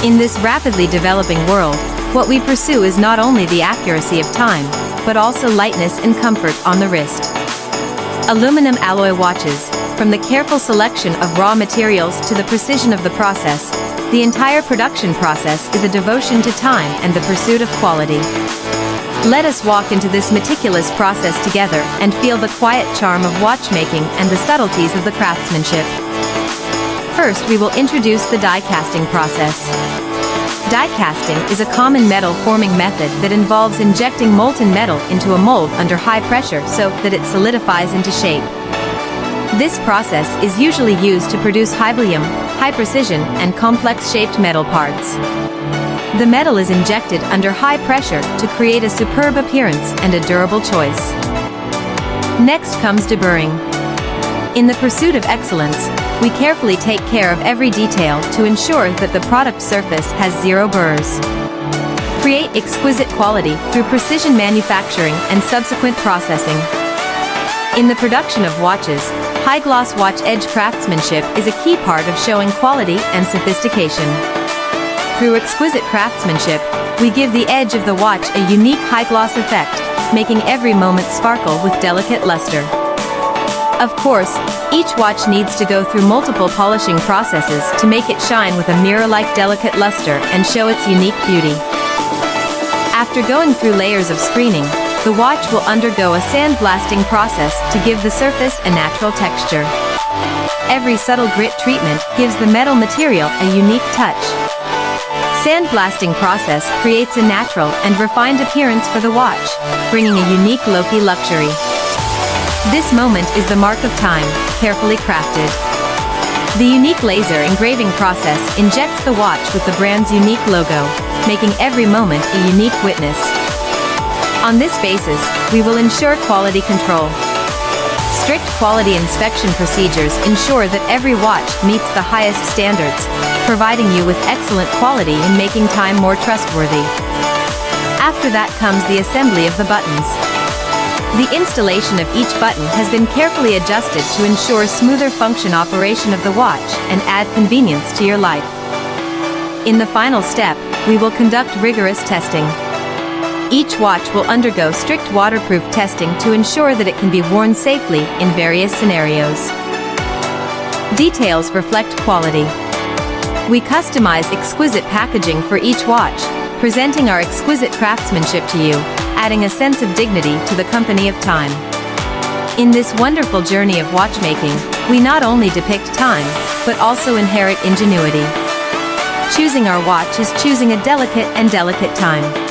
In this rapidly developing world, what we pursue is not only the accuracy of time, but also lightness and comfort on the wrist. Aluminum alloy watches, from the careful selection of raw materials to the precision of the process, the entire production process is a devotion to time and the pursuit of quality. Let us walk into this meticulous process together and feel the quiet charm of watchmaking and the subtleties of the craftsmanship. First, we will introduce the die casting process. Die casting is a common metal forming method that involves injecting molten metal into a mold under high pressure so that it solidifies into shape. This process is usually used to produce high volume, high precision, and complex-shaped metal parts. The metal is injected under high pressure to create a superb appearance and a durable choice. Next comes deburring. In the pursuit of excellence, we carefully take care of every detail to ensure that the product surface has zero burrs. Create exquisite quality through precision manufacturing and subsequent processing. In the production of watches, high-gloss watch edge craftsmanship is a key part of showing quality and sophistication. Through exquisite craftsmanship, we give the edge of the watch a unique high-gloss effect, making every moment sparkle with delicate luster. Of course, each watch needs to go through multiple polishing processes to make it shine with a mirror-like delicate luster and show its unique beauty. After going through layers of screening, the watch will undergo a sandblasting process to give the surface a natural texture. Every subtle grit treatment gives the metal material a unique touch. Sandblasting process creates a natural and refined appearance for the watch, bringing a unique low-key luxury. This moment is the mark of time, carefully crafted. The unique laser engraving process injects the watch with the brand's unique logo, making every moment a unique witness. On this basis, we will ensure quality control. Strict quality inspection procedures ensure that every watch meets the highest standards, providing you with excellent quality and making time more trustworthy. After that comes the assembly of the buttons. The installation of each button has been carefully adjusted to ensure smoother function operation of the watch and add convenience to your life. In the final step, we will conduct rigorous testing. Each watch will undergo strict waterproof testing to ensure that it can be worn safely in various scenarios. Details reflect quality. We customize exquisite packaging for each watch, presenting our exquisite craftsmanship to you, adding a sense of dignity to the company of time. In this wonderful journey of watchmaking, we not only depict time, but also inherit ingenuity. Choosing our watch is choosing a delicate time.